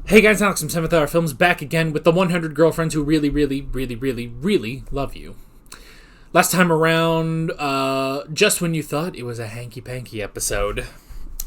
Hey guys, Alex from 7th Hour Films back again with the 100 girlfriends who really, really, really, really, really love you. Last time around, just when you thought it was a hanky-panky episode,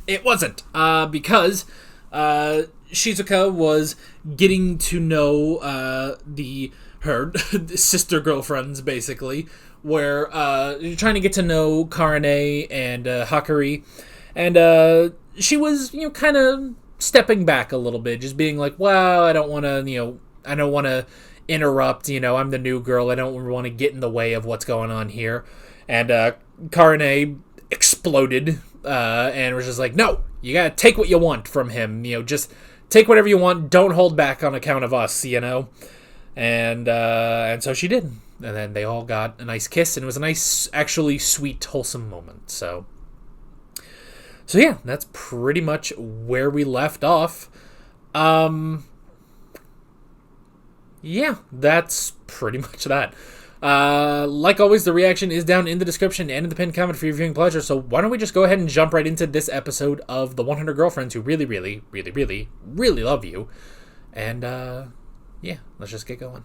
it wasn't, because Shizuka was getting to know her sister girlfriends, basically, where you're trying to get to know Karane and Hakari, and she was, kind of stepping back a little bit, just being like, well, I don't want to interrupt, I'm the new girl, I don't want to get in the way of what's going on here. And Karane exploded, and was just like, no, you gotta take what you want from him, just take whatever you want, don't hold back on account of us, And so she did. And then they all got a nice kiss, and it was a nice, actually sweet, wholesome moment, So yeah, that's pretty much where we left off. Yeah, that's pretty much that. Like always, the reaction is down in the description and in the pinned comment for your viewing pleasure, so why don't we just go ahead and jump right into this episode of the 100 Girlfriends Who Really, Really, Really, Really, Really Love You. And, yeah, let's just get going.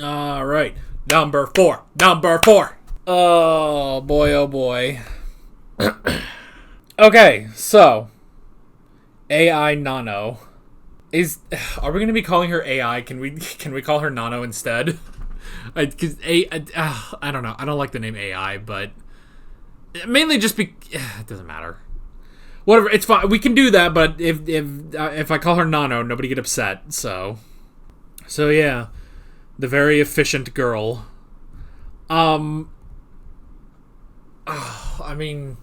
Alright. Number four. Oh boy, oh boy. Okay, so AI Nano are we going to be calling her AI? Can we call her Nano instead? I don't know. I don't like the name AI, but mainly just it doesn't matter. Whatever, it's fine. We can do that, but if I call her Nano, nobody get upset. So yeah. The very efficient girl. I mean,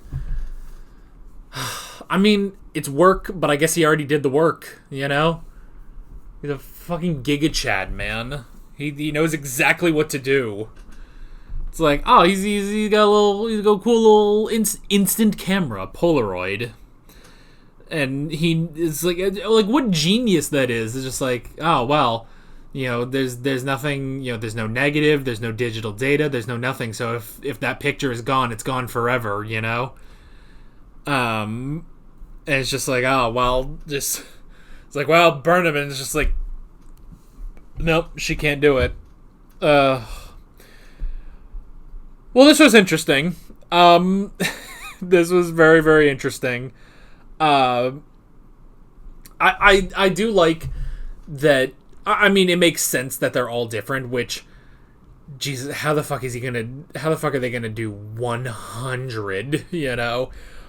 it's work, but I guess he already did the work, He's a fucking Giga Chad, man. He knows exactly what to do. It's like, oh, he's got a cool little instant camera, Polaroid. And he is like what genius that is. It's just like, oh, well, there's nothing, there's no negative, there's no digital data, there's no nothing. So if that picture is gone, it's gone forever, And it's just like, oh, well, it's like, well, burn him. And it's just like, nope, she can't do it. Well, this was interesting. This was very, very interesting. I do like that. I mean, it makes sense that they're all different, which, Jesus, how the fuck are they gonna do 100,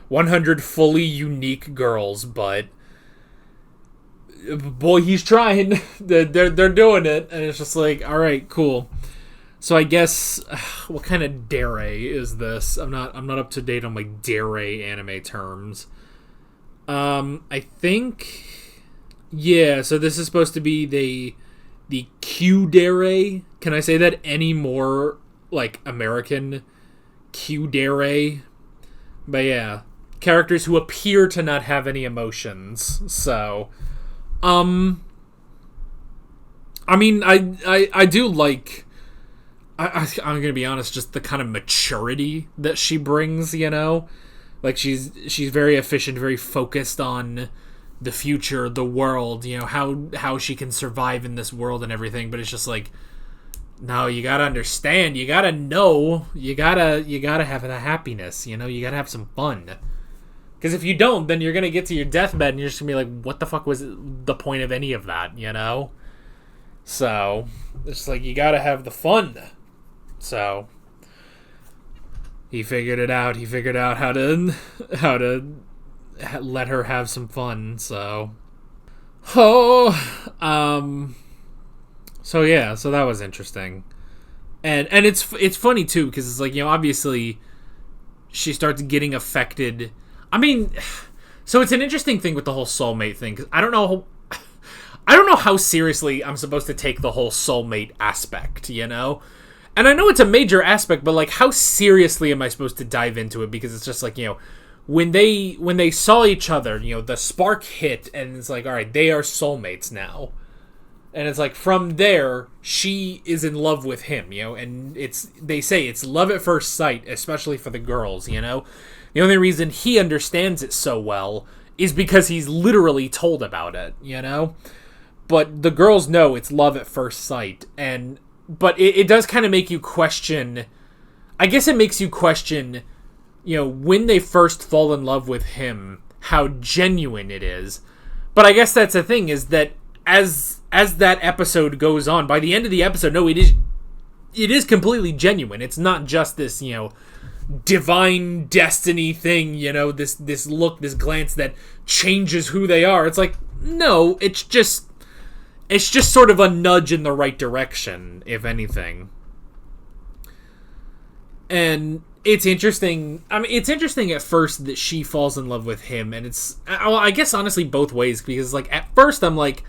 100 fully unique girls, but boy, he's trying. They're doing it, and it's just like, all right, cool. So I guess, what kind of dere is this? I'm not up to date on my dere anime terms. I think, yeah, so this is supposed to be the Q-dere. Can I say that any more, American? Q-dere? But yeah, characters who appear to not have any emotions. So, I mean, I do like, I'm gonna be honest, just the kind of maturity that she brings, Like, she's very efficient, very focused on the future, the world, how she can survive in this world and everything. But it's just like, no, you gotta understand, you gotta know, you gotta have the happiness, you gotta have some fun. Because if you don't, then you're gonna get to your deathbed and you're just gonna be like, what the fuck was the point of any of that, So, it's like, you gotta have the fun. So he figured it out. He figured out how to let her have some fun. So, so yeah. So that was interesting, and it's funny too, because it's like, obviously she starts getting affected. I mean, so it's an interesting thing with the whole soulmate thing, because I don't know how seriously I'm supposed to take the whole soulmate aspect, And I know it's a major aspect, but, how seriously am I supposed to dive into it? Because it's just like, when they saw each other, the spark hit, and it's like, all right, they are soulmates now. And it's like, from there, she is in love with him, and they say it's love at first sight, especially for the girls, The only reason he understands it so well is because he's literally told about it, you know? But the girls know it's love at first sight. But it does kind of make you question... I guess it makes you question, you know, when they first fall in love with him, how genuine it is. But I guess that's the thing, is that as that episode goes on, by the end of the episode, no, it is completely genuine. It's not just this, you know, divine destiny thing, you know, this look, this glance that changes who they are. It's like, no, it's just sort of a nudge in the right direction, if anything. And it's interesting. I mean, it's interesting at first that she falls in love with him, and I guess honestly both ways, because like at first I'm like,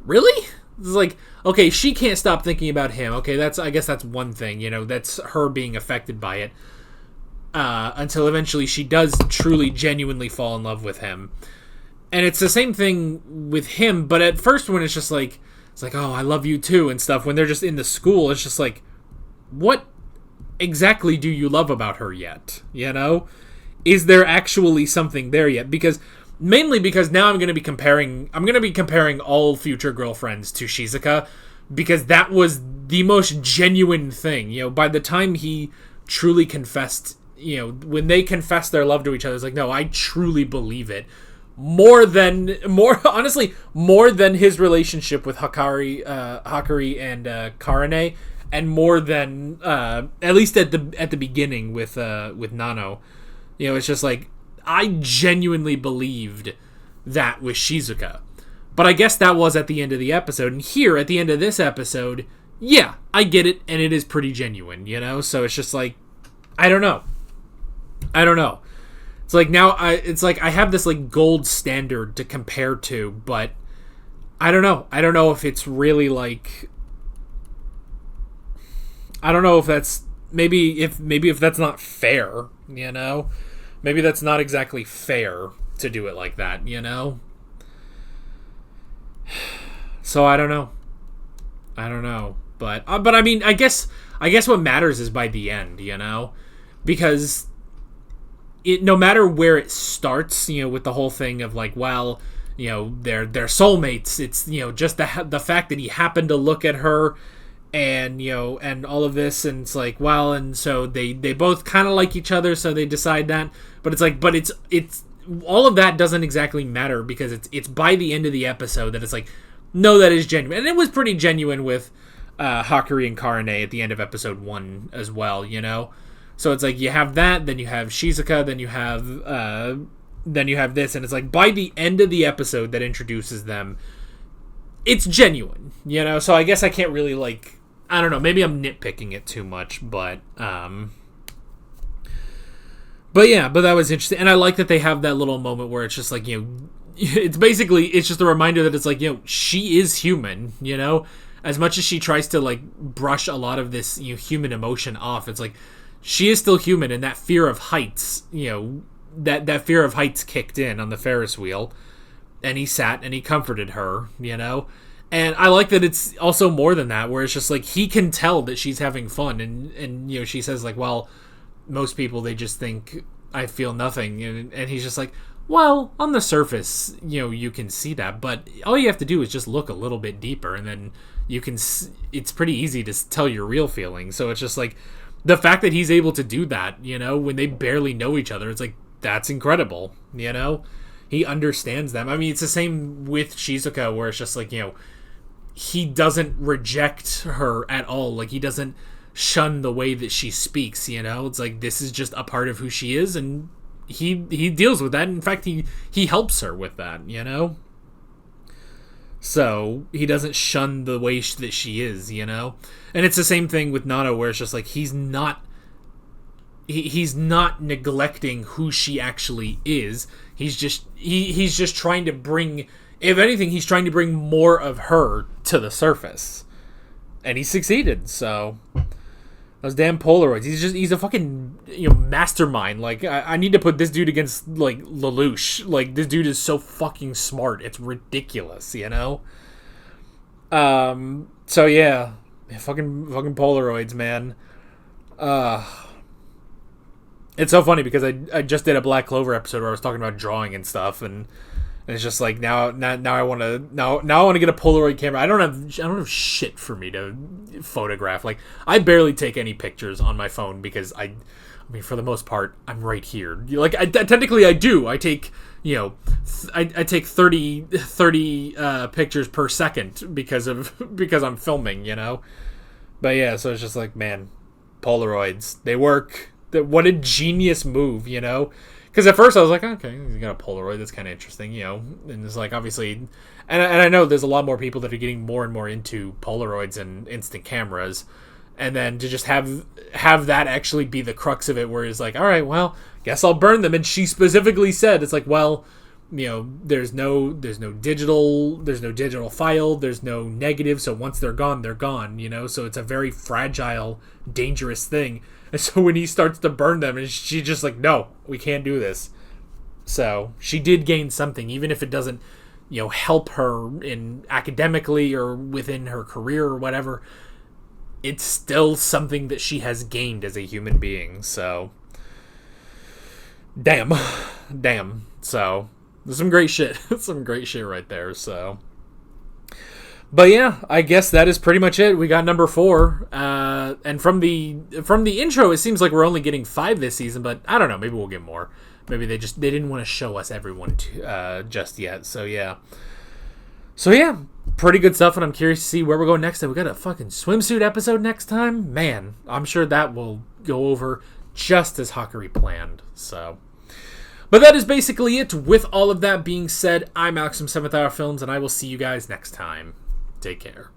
really? It's like, okay, she can't stop thinking about him. Okay, I guess that's one thing, you know, that's her being affected by it. Until eventually she does truly, genuinely fall in love with him. And it's the same thing with him, but at first when it's like, oh, I love you too, and stuff, when they're just in the school, it's just like, what exactly do you love about her yet? You know? Is there actually something there yet? Mainly because now I'm going to be comparing all future girlfriends to Shizuka, because that was the most genuine thing. You know, by the time he truly confessed, you know, when they confessed their love to each other, it's like, no, I truly believe it. More than his relationship with Hakari and Karane, and more than at least at the beginning with Nano. You know, it's just like, I genuinely believed that with Shizuka. But I guess that was at the end of the episode. And here, at the end of this episode, yeah, I get it, and it is pretty genuine, you know? So it's just like, I don't know. It's like now I have this like gold standard to compare to, but I don't know. I don't know if it's really like, I don't know if that's maybe if that's not fair, you know? Maybe that's not exactly fair to do it like that, you know? So I don't know. But I mean, I guess what matters is by the end, you know? Because no matter where it starts, you know, with the whole thing of like, well, you know, they're soulmates. It's, you know, just the fact that he happened to look at her, and, you know, and all of this, and it's like, well, and so they both kind of like each other, so they decide that. But it's like, but it's all of that doesn't exactly matter, because it's by the end of the episode that it's like, no, that is genuine. And it was pretty genuine with Hakari and Karane at the end of episode 1 as well, you know? So it's like, you have that, then you have Shizuka, then you have this, and it's like, by the end of the episode that introduces them, it's genuine, you know? So I guess I can't really, like, I don't know, maybe I'm nitpicking it too much, but yeah, but that was interesting. And I like that they have that little moment where it's just like, you know, it's just a reminder that it's like, you know, she is human, you know? As much as she tries to, like, brush a lot of this, you know, human emotion off, it's like, she is still human, and that fear of heights, you know, that fear of heights kicked in on the Ferris wheel, and he sat and he comforted her, you know? And I like that it's also more than that, where it's just like, he can tell that she's having fun, and you know, she says like, well, most people, they just think I feel nothing, and he's just like, well, on the surface, you know, you can see that, but all you have to do is just look a little bit deeper, and then you can, it's pretty easy to tell your real feelings. So it's just like, the fact that he's able to do that, you know, when they barely know each other, it's like, that's incredible, you know? He understands them. I mean, it's the same with Shizuka, where it's just like, you know, he doesn't reject her at all. Like, he doesn't shun the way that she speaks, you know? It's like, this is just a part of who she is, and he deals with that. In fact, he helps her with that, you know? So he doesn't shun the way that she is, you know? And it's the same thing with Nano, where it's just like, he's not neglecting who she actually is. He's just trying to bring, if anything, he's trying to bring more of her to the surface. And he succeeded, so those damn Polaroids. He's a fucking, you know, mastermind. Like, I need to put this dude against, like, Lelouch. Like, this dude is so fucking smart. It's ridiculous, you know? So yeah. Fucking Polaroids, man. It's so funny because I just did a Black Clover episode where I was talking about drawing and stuff, and it's just like now I want to I want to get a Polaroid camera. I don't have shit for me to photograph. Like, I barely take any pictures on my phone because I mean, for the most part, I'm right here. Like, technically I do. I take, I take 30 pictures per second because I'm filming, But yeah, so it's just like, man, Polaroids, they work. What a genius move, Because at first I was like, okay, you got a Polaroid, that's kind of interesting, And it's like, obviously, and I know there's a lot more people that are getting more and more into Polaroids and instant cameras, and then to just have that actually be the crux of it, where it's like, all right, well, guess I'll burn them. And she specifically said, it's like, well, there's no digital file, there's no negative, so once they're gone, so it's a very fragile, dangerous thing. And so when he starts to burn them, and she's just like, no, we can't do this. So she did gain something, even if it doesn't, help her in academically or within her career or whatever. It's still something that she has gained as a human being. So, damn. So, there's some great shit. Some great shit right there. So, but yeah, I guess that is pretty much it. We got number 4, and from the intro, it seems like we're only getting 5 this season. But I don't know. Maybe we'll get more. Maybe they didn't want to show us everyone just yet. So yeah, pretty good stuff. And I'm curious to see where we're going next time. We got a fucking swimsuit episode next time. Man, I'm sure that will go over just as Hawkery planned. So. But that is basically it. With all of that being said, I'm Alex from 7th Hour Films, and I will see you guys next time. Take care.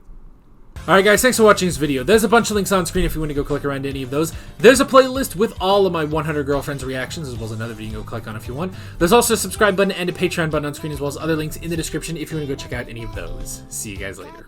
Alright guys, thanks for watching this video. There's a bunch of links on screen if you want to go click around any of those. There's a playlist with all of my 100 Girlfriends reactions, as well as another video you can go click on if you want. There's also a subscribe button and a Patreon button on screen, as well as other links in the description if you want to go check out any of those. See you guys later.